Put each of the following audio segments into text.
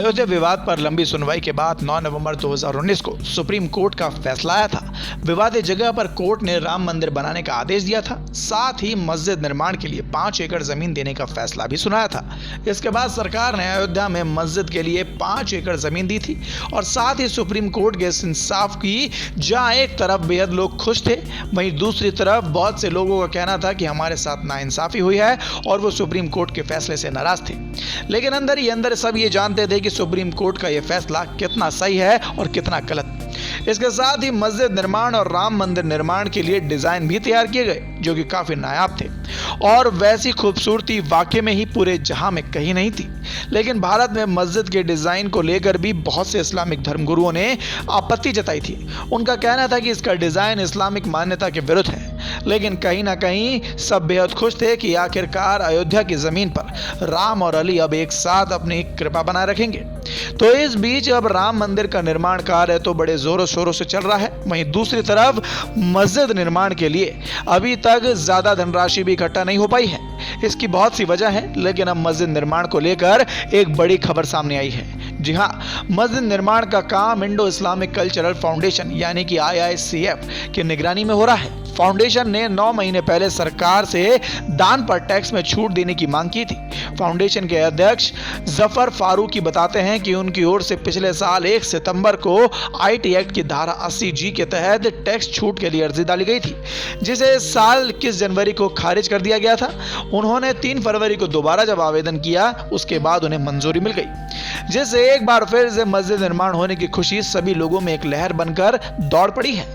अयोध्या विवाद पर लंबी सुनवाई के बाद 9 नवंबर 2019 को सुप्रीम कोर्ट का फैसला आया था। विवादित जगह पर कोर्ट ने राम मंदिर बनाने का आदेश दिया था। साथ ही मस्जिद निर्माण के लिए 5 एकड़ जमीन देने का फैसला भी सुनाया था। इसके बाद सरकार ने अयोध्या में मस्जिद के लिए 5 एकड़ जमीन दी थी और साथ ही सुप्रीम कोर्ट के इस इंसाफ की, जहां एक तरफ बेहद लोग खुश थे, वहीं दूसरी तरफ बहुत से लोगों का कहना था कि हमारे साथ नाइंसाफी हुई है और वो सुप्रीम कोर्ट के फैसले से नाराज थे। लेकिन अंदर ही अंदर सब ये जानते थे कि सुप्रीम कोर्ट का यह फैसला कितना सही है और कितना गलत। इसके साथ ही मस्जिद निर्माण और राम मंदिर निर्माण के लिए डिजाइन भी तैयार किए गए, जो कि काफी नायाब थे और वैसी खूबसूरती वाकई में ही पूरे जहां में कहीं नहीं थी। लेकिन भारत में मस्जिद के डिजाइन को लेकर भी बहुत से इस्लामिक धर्मगुरुओं ने आपत्ति जताई थी। उनका कहना था कि इसका डिजाइन इस्लामिक मान्यता के विरुद्ध है। लेकिन कहीं ना कहीं सब बेहद खुश थे कि आखिरकार अयोध्या की जमीन पर राम और अली अब एक साथ अपनी कृपा बनाए रखेंगे। तो इस बीच अब राम मंदिर का निर्माण कार्य तो बड़े जोरों शोरों से चल रहा है, वहीं दूसरी तरफ मस्जिद निर्माण के लिए अभी तक ज्यादा धनराशि भी इकट्ठा नहीं हो पाई है। इसकी बहुत सी वजह है, लेकिन अब मस्जिद निर्माण को लेकर एक बड़ी खबर सामने आई है। जी हां, मस्जिद निर्माण का काम इंडो इस्लामिक कल्चरल फाउंडेशन यानी कि IICF की निगरानी में हो रहा है। फाउंडेशन ने 9 महीने पहले सरकार से दान पर टैक्स में छूट देने की मांग की थी। फाउंडेशन के अध्यक्ष जफर फारूकी बताते हैं कि उनकी ओर से पिछले साल 1 सितंबर को IT एक्ट की धारा 80G के तहत टैक्स छूट के लिए अर्जी डाली गई थी, जिसे इस साल 21 जनवरी को खारिज कर दिया गया था। उन्होंने 3 फरवरी को दोबारा जब आवेदन किया, उसके बाद उन्हें मंजूरी मिल गई, जिससे एक बार फिर से मस्जिद निर्माण होने की खुशी सभी लोगों में एक लहर बनकर दौड़ पड़ी है।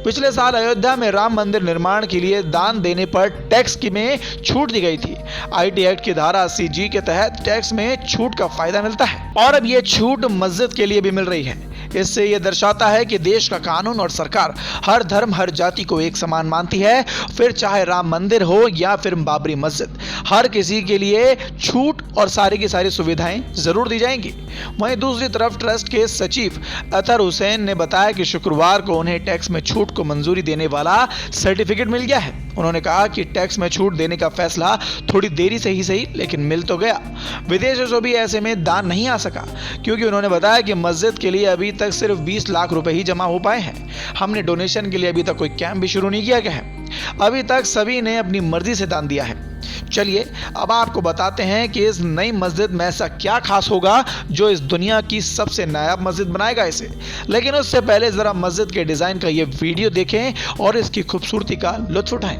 पिछले साल अयोध्या में राम मंदिर निर्माण के लिए दान देने पर टैक्स में छूट दी गई थी। IT एक्ट की धारा 80G के तहत टैक्स में छूट का फायदा मिलता है और अब यह छूट मस्जिद के लिए भी मिल रही है। इससे यह दर्शाता है कि देश का कानून और सरकार हर धर्म हर जाति को एक समान मानती है, फिर चाहे राम मंदिर हो या फिर बाबरी मस्जिद, हर किसी के लिए छूट और सारी की सारी सुविधाएं जरूर दी जाएंगी। वहीं दूसरी तरफ ट्रस्ट के सचिव अतर हुसैन ने बताया कि शुक्रवार को उन्हें टैक्स में छूट को मंजूरी देने वाला सर्टिफिकेट मिल गया है। उन्होंने कहा कि टैक्स में छूट देने का फैसला थोड़ी देरी से ही सही, लेकिन मिल तो गया। विदेशों से भी ऐसे में दान नहीं आ सका, क्योंकि उन्होंने बताया कि मस्जिद के लिए अभी तक सिर्फ 20 लाख रुपए ही जमा हो पाए हैं। हमने डोनेशन के लिए अभी तक कोई कैंप भी शुरू नहीं किया गया है। अभी तक सभी ने अपनी मर्जी से दान दिया है। चलिए अब आपको बताते हैं कि इस नई मस्जिद में ऐसा क्या खास होगा जो इस दुनिया की सबसे नायाब मस्जिद बनाएगा इसे। लेकिन उससे पहले जरा मस्जिद के डिजाइन का ये वीडियो देखें और इसकी खूबसूरती का लुत्फ उठाएं।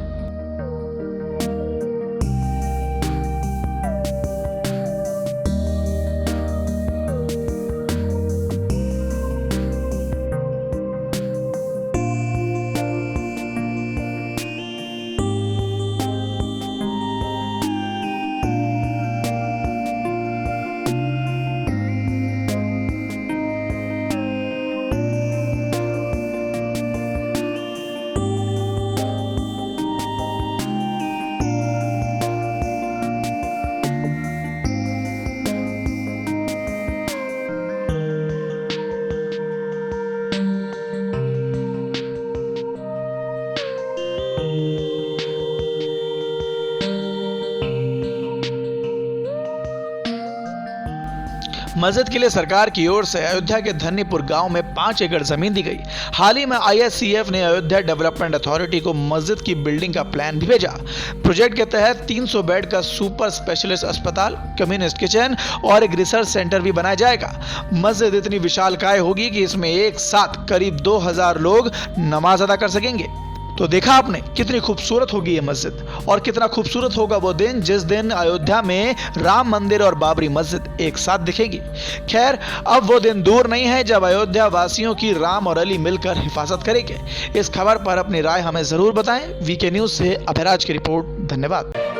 मस्जिद के लिए सरकार की ओर से अयोध्या के धन्नीपुर गांव में 5 एकड़ जमीन दी गई। हाल ही में IICF ने अयोध्या डेवलपमेंट अथॉरिटी को मस्जिद की बिल्डिंग का प्लान भी भेजा। प्रोजेक्ट के तहत 300 बेड का सुपर स्पेशलिस्ट अस्पताल, कम्युनिस्ट किचन और एक रिसर्च सेंटर भी बनाया जाएगा। मस्जिद इतनी विशालकाय होगी कि इसमें एक साथ करीब 2000 लोग नमाज अदा कर सकेंगे। तो देखा आपने कितनी खूबसूरत होगी ये मस्जिद, और कितना खूबसूरत होगा वो दिन जिस दिन अयोध्या में राम मंदिर और बाबरी मस्जिद एक साथ दिखेगी। खैर, अब वो दिन दूर नहीं है जब अयोध्या वासियों की राम और अली मिलकर हिफाजत करेंगे। इस खबर पर अपनी राय हमें जरूर बताएं। VK न्यूज से अभयराज की रिपोर्ट। धन्यवाद।